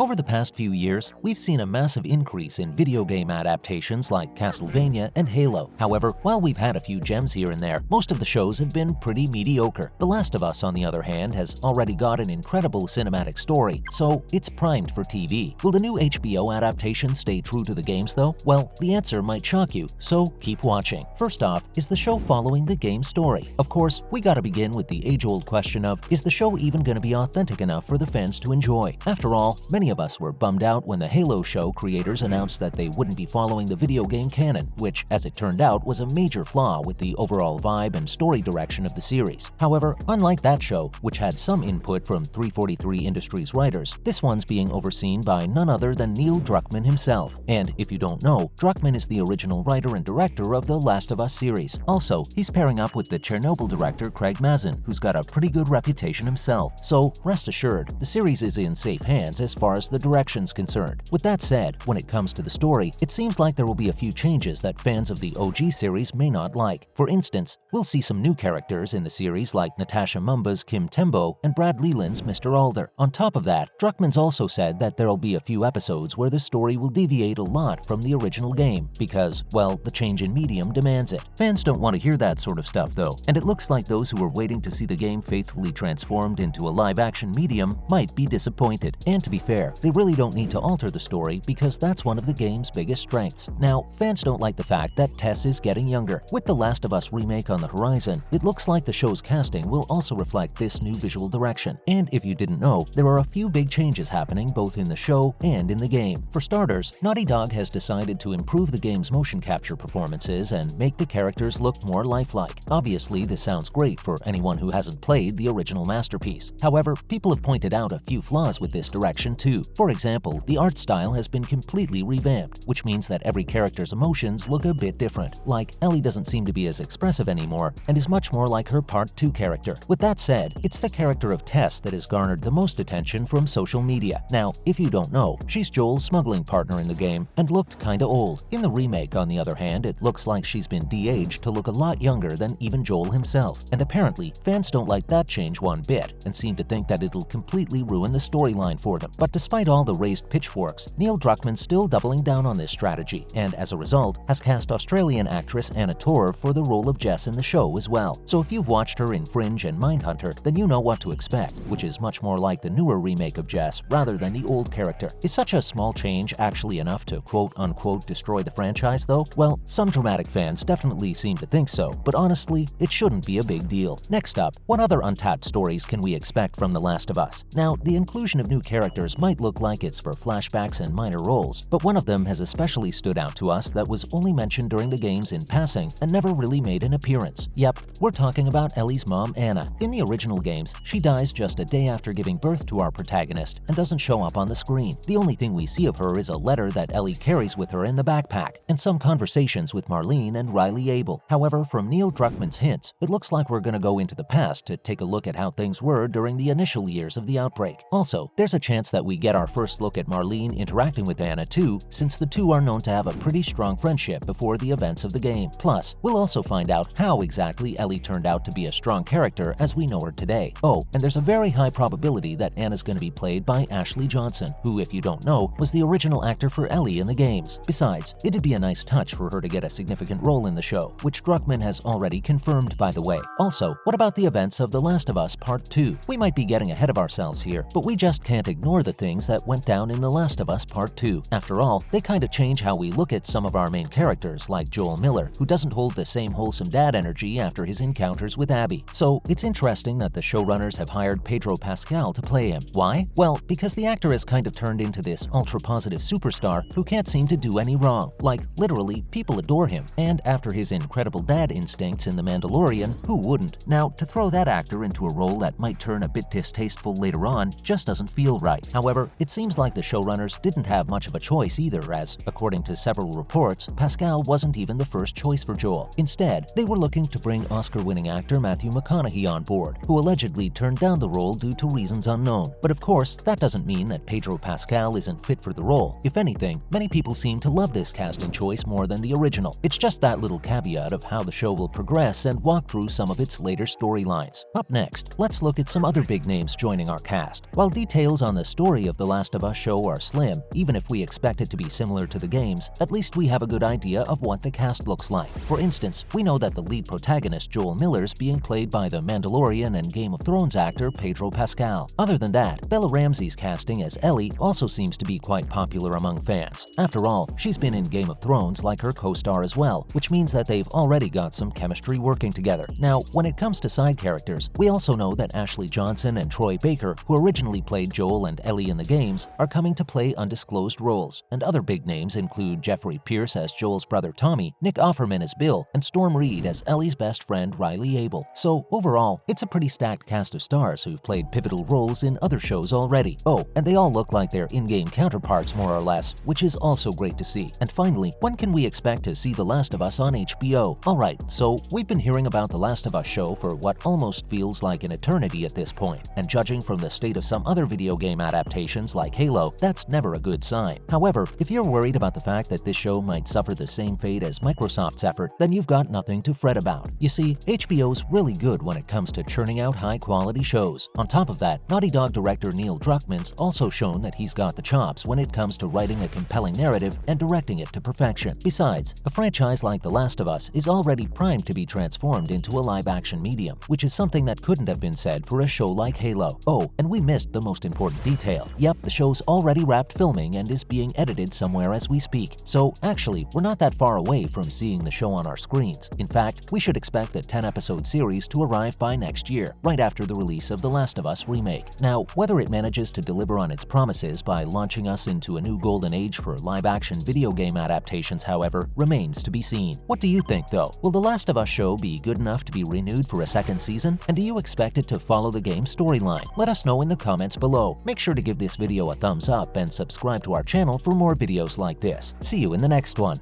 Over the past few years, we've seen a massive increase in video game adaptations like Castlevania and Halo. However, while we've had a few gems here and there, most of the shows have been pretty mediocre. The Last of Us, on the other hand, has already got an incredible cinematic story, so it's primed for TV. Will the new HBO adaptation stay true to the games though? Well, the answer might shock you, so keep watching. First off, is the show following the game story? Of course, we gotta begin with the age-old question of, is the show even gonna be authentic enough for the fans to enjoy? After all, many of us were bummed out when the Halo show creators announced that they wouldn't be following the video game canon, which, as it turned out, was a major flaw with the overall vibe and story direction of the series. However, unlike that show, which had some input from 343 Industries writers, this one's being overseen by none other than Neil Druckmann himself. And if you don't know, Druckmann is the original writer and director of the Last of Us series. Also, he's pairing up with the Chernobyl director Craig Mazin, who's got a pretty good reputation himself. So rest assured, the series is in safe hands as far as the direction's concerned. With that said, when it comes to the story, it seems like there will be a few changes that fans of the OG series may not like. For instance, we'll see some new characters in the series like Natasha Mumba's Kim Tembo and Brad Leland's Mr. Alder. On top of that, Druckmann's also said that there'll be a few episodes where the story will deviate a lot from the original game because, well, the change in medium demands it. Fans don't want to hear that sort of stuff though, and it looks like those who are waiting to see the game faithfully transformed into a live-action medium might be disappointed. And to be fair, they really don't need to alter the story because that's one of the game's biggest strengths. Now, fans don't like the fact that Tess is getting younger. With The Last of Us remake on the horizon, it looks like the show's casting will also reflect this new visual direction. And if you didn't know, there are a few big changes happening both in the show and in the game. For starters, Naughty Dog has decided to improve the game's motion capture performances and make the characters look more lifelike. Obviously, this sounds great for anyone who hasn't played the original masterpiece. However, people have pointed out a few flaws with this direction too. For example, the art style has been completely revamped, which means that every character's emotions look a bit different. Like, Ellie doesn't seem to be as expressive anymore and is much more like her Part 2 character. With that said, it's the character of Tess that has garnered the most attention from social media. Now, if you don't know, she's Joel's smuggling partner in the game and looked kinda old. In the remake, on the other hand, it looks like she's been de-aged to look a lot younger than even Joel himself. And apparently, fans don't like that change one bit and seem to think that it'll completely ruin the storyline for them. But despite all the raised pitchforks, Neil Druckmann's still doubling down on this strategy, and as a result, has cast Australian actress Anna Torv for the role of Jess in the show as well. So if you've watched her in Fringe and Mindhunter, then you know what to expect, which is much more like the newer remake of Jess rather than the old character. Is such a small change actually enough to quote-unquote destroy the franchise though? Well, some dramatic fans definitely seem to think so, but honestly, it shouldn't be a big deal. Next up, what other untapped stories can we expect from The Last of Us? Now, the inclusion of new characters might look like it's for flashbacks and minor roles, but one of them has especially stood out to us that was only mentioned during the games in passing and never really made an appearance. Yep, we're talking about Ellie's mom, Anna. In the original games, she dies just a day after giving birth to our protagonist and doesn't show up on the screen. The only thing we see of her is a letter that Ellie carries with her in the backpack and some conversations with Marlene and Riley Abel. However, from Neil Druckmann's hints, it looks like we're gonna go into the past to take a look at how things were during the initial years of the outbreak. Also, there's a chance that we get our first look at Marlene interacting with Anna too, since the two are known to have a pretty strong friendship before the events of the game. Plus, we'll also find out how exactly Ellie turned out to be a strong character as we know her today. Oh, and there's a very high probability that Anna's going to be played by Ashley Johnson, who, if you don't know, was the original actor for Ellie in the games. Besides, it'd be a nice touch for her to get a significant role in the show, which Druckmann has already confirmed, by the way. Also, what about the events of The Last of Us Part 2? We might be getting ahead of ourselves here, but we just can't ignore the things that went down in The Last of Us Part 2. After all, they kind of change how we look at some of our main characters, like Joel Miller, who doesn't hold the same wholesome dad energy after his encounters with Abby. So it's interesting that the showrunners have hired Pedro Pascal to play him. Why? Well, because the actor has kind of turned into this ultra-positive superstar who can't seem to do any wrong. Like, literally, people adore him. And after his incredible dad instincts in The Mandalorian, who wouldn't? Now, to throw that actor into a role that might turn a bit distasteful later on just doesn't feel right. However, it seems like the showrunners didn't have much of a choice either, as, according to several reports, Pascal wasn't even the first choice for Joel. Instead, they were looking to bring Oscar-winning actor Matthew McConaughey on board, who allegedly turned down the role due to reasons unknown. But of course, that doesn't mean that Pedro Pascal isn't fit for the role. If anything, many people seem to love this casting choice more than the original. It's just that little caveat of how the show will progress and walk through some of its later storylines. Up next, let's look at some other big names joining our cast. While details on the story story of The Last of Us show are slim, even if we expect it to be similar to the games, at least we have a good idea of what the cast looks like. For instance, we know that the lead protagonist Joel Miller's being played by the Mandalorian and Game of Thrones actor Pedro Pascal. Other than that, Bella Ramsey's casting as Ellie also seems to be quite popular among fans. After all, she's been in Game of Thrones like her co-star as well, which means that they've already got some chemistry working together. Now, when it comes to side characters, we also know that Ashley Johnson and Troy Baker, who originally played Joel and Ellie in the games, are coming to play undisclosed roles, and other big names include Jeffrey Pierce as Joel's brother Tommy, Nick Offerman as Bill, and Storm Reed as Ellie's best friend Riley Abel. So overall, it's a pretty stacked cast of stars who've played pivotal roles in other shows already. Oh, and they all look like their in-game counterparts more or less, which is also great to see. And finally, when can we expect to see The Last of Us on HBO? Alright, so we've been hearing about The Last of Us show for what almost feels like an eternity at this point, and judging from the state of some other video game adaptations like Halo, that's never a good sign. However, if you're worried about the fact that this show might suffer the same fate as Microsoft's effort, then you've got nothing to fret about. You see, HBO's really good when it comes to churning out high-quality shows. On top of that, Naughty Dog director Neil Druckmann's also shown that he's got the chops when it comes to writing a compelling narrative and directing it to perfection. Besides, a franchise like The Last of Us is already primed to be transformed into a live-action medium, which is something that couldn't have been said for a show like Halo. Oh, and we missed the most important detail. Yep, the show's already wrapped filming and is being edited somewhere as we speak. So actually, we're not that far away from seeing the show on our screens. In fact, we should expect the 10-episode series to arrive by next year, right after the release of The Last of Us remake. Now, whether it manages to deliver on its promises by launching us into a new golden age for live-action video game adaptations, however, remains to be seen. What do you think, though? Will The Last of Us show be good enough to be renewed for a second season? And do you expect it to follow the game's storyline? Let us know in the comments below. Make sure to give this video a thumbs up and subscribe to our channel for more videos like this. See you in the next one.